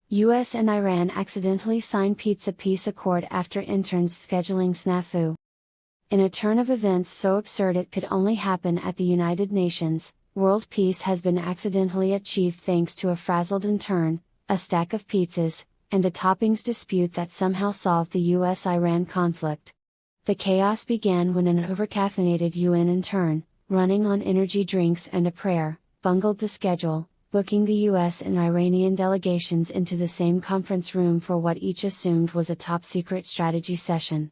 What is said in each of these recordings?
US and Iran accidentally sign pizza peace accord after interns scheduling snafu. In a turn of events so absurd it could only happen at the United Nations, world peace has been accidentally achieved thanks to a frazzled intern, a stack of pizzas, and a toppings dispute that somehow solved the US-Iran conflict. The chaos began when an overcaffeinated UN intern, running on energy drinks and a prayer, bungled the schedule, booking the US and Iranian delegations into the same conference room for what each assumed was a top-secret strategy session.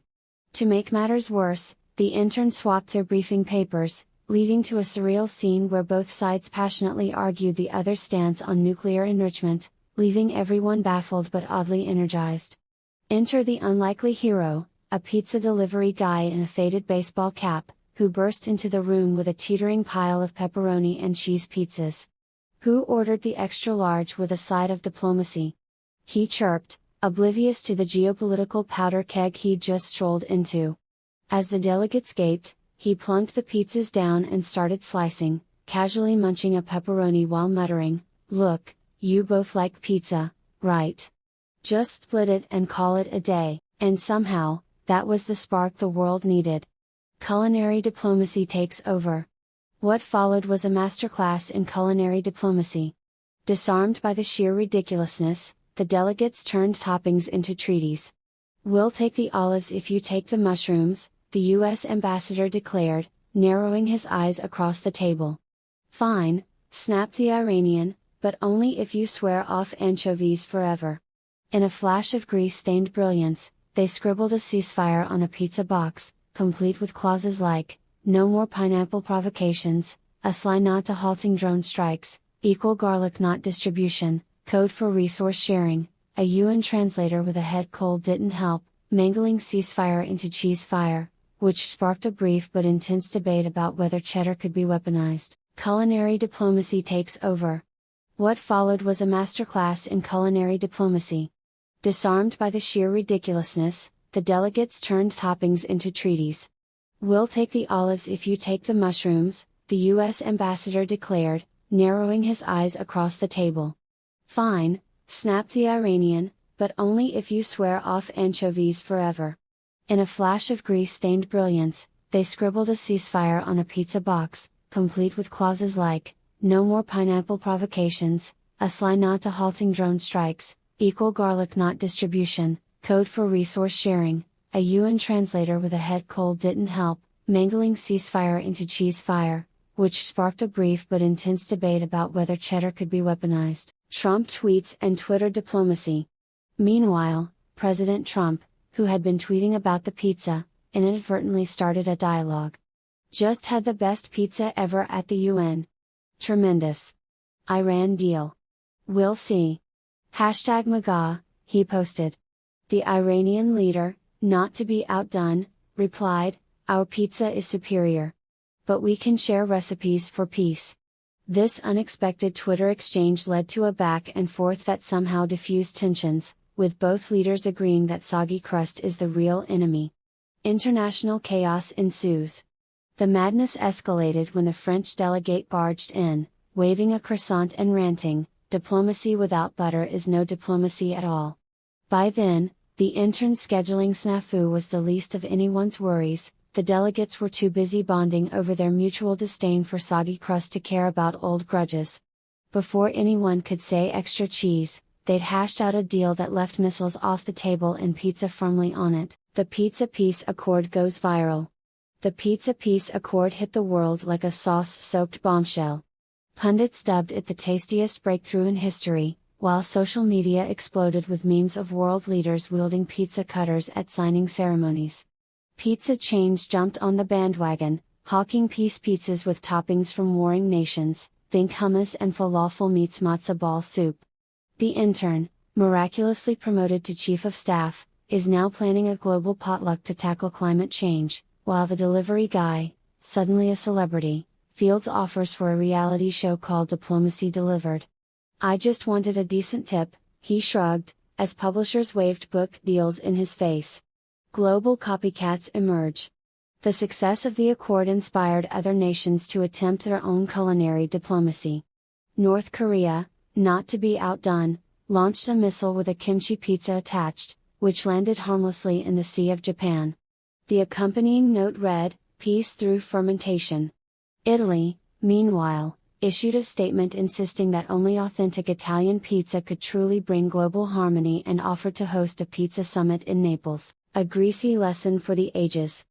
To make matters worse, the intern swapped their briefing papers, leading to a surreal scene where both sides passionately argued the other's stance on nuclear enrichment, leaving everyone baffled but oddly energized. Enter the unlikely hero, a pizza delivery guy in a faded baseball cap, who burst into the room with a teetering pile of pepperoni and cheese pizzas. Who ordered the extra large with a side of diplomacy? He chirped, oblivious to the geopolitical powder keg he'd just strolled into. As the delegates gaped, he plunked the pizzas down and started slicing, casually munching a pepperoni while muttering, "Look, you both like pizza, right? Just split it and call it a day," and somehow, that was the spark the world needed. Culinary diplomacy takes over. What followed was a masterclass in culinary diplomacy. Disarmed by the sheer ridiculousness, the delegates turned toppings into treaties. "We'll take the olives if you take the mushrooms," the US ambassador declared, narrowing his eyes across the table. "Fine," snapped the Iranian, "but only if you swear off anchovies forever." In a flash of grease-stained brilliance, they scribbled a ceasefire on a pizza box, complete with clauses like, "No more pineapple provocations," a sly nod to halting drone strikes, "Equal garlic knot distribution," code for resource sharing, a UN translator with a head cold didn't help, mangling ceasefire into cheese fire, which sparked a brief but intense debate about whether cheddar could be weaponized. Culinary diplomacy takes over. What followed was a masterclass in culinary diplomacy. Disarmed by the sheer ridiculousness, the delegates turned toppings into treaties. "We'll take the olives if you take the mushrooms," the US ambassador declared, narrowing his eyes across the table. "Fine," snapped the Iranian, "but only if you swear off anchovies forever." In a flash of grease-stained brilliance, they scribbled a ceasefire on a pizza box, complete with clauses like, "No more pineapple provocations," a sly nod to halting drone strikes, "Equal garlic knot distribution," code for resource sharing, a UN translator with a head cold didn't help, mangling ceasefire into cheese fire, which sparked a brief but intense debate about whether cheddar could be weaponized. Trump tweets and Twitter diplomacy. Meanwhile, President Trump, who had been tweeting about the pizza, inadvertently started a dialogue. "Just had the best pizza ever at the UN. Tremendous. Iran deal. We'll see. #MAGA, he posted. The Iranian leader, not to be outdone, replied, "Our pizza is superior. But we can share recipes for peace." This unexpected Twitter exchange led to a back and forth that somehow diffused tensions, with both leaders agreeing that soggy crust is the real enemy. International chaos ensues. The madness escalated when the French delegate barged in, waving a croissant and ranting, "Diplomacy without butter is no diplomacy at all." By then, the intern scheduling snafu was the least of anyone's worries. The delegates were too busy bonding over their mutual disdain for soggy crust to care about old grudges. Before anyone could say extra cheese, they'd hashed out a deal that left missiles off the table and pizza firmly on it. The Pizza Peace Accord goes viral. The Pizza Peace Accord hit the world like a sauce-soaked bombshell. Pundits dubbed it the tastiest breakthrough in history, while social media exploded with memes of world leaders wielding pizza cutters at signing ceremonies. Pizza chains jumped on the bandwagon, hawking peace pizzas with toppings from warring nations, think hummus and falafel meets matzo ball soup. The intern, miraculously promoted to chief of staff, is now planning a global potluck to tackle climate change, while the delivery guy, suddenly a celebrity, fields offers for a reality show called Diplomacy Delivered. "I just wanted a decent tip," he shrugged, as publishers waved book deals in his face. Global copycats emerge. The success of the accord inspired other nations to attempt their own culinary diplomacy. North Korea, not to be outdone, launched a missile with a kimchi pizza attached, which landed harmlessly in the Sea of Japan. The accompanying note read, "Peace through fermentation." Italy, meanwhile, issued a statement insisting that only authentic Italian pizza could truly bring global harmony and offered to host a pizza summit in Naples, a greasy lesson for the ages.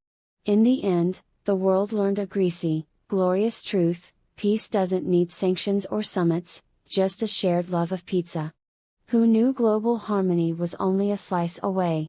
In the end, the world learned a greasy, glorious truth: peace doesn't need sanctions or summits, just a shared love of pizza. Who knew global harmony was only a slice away?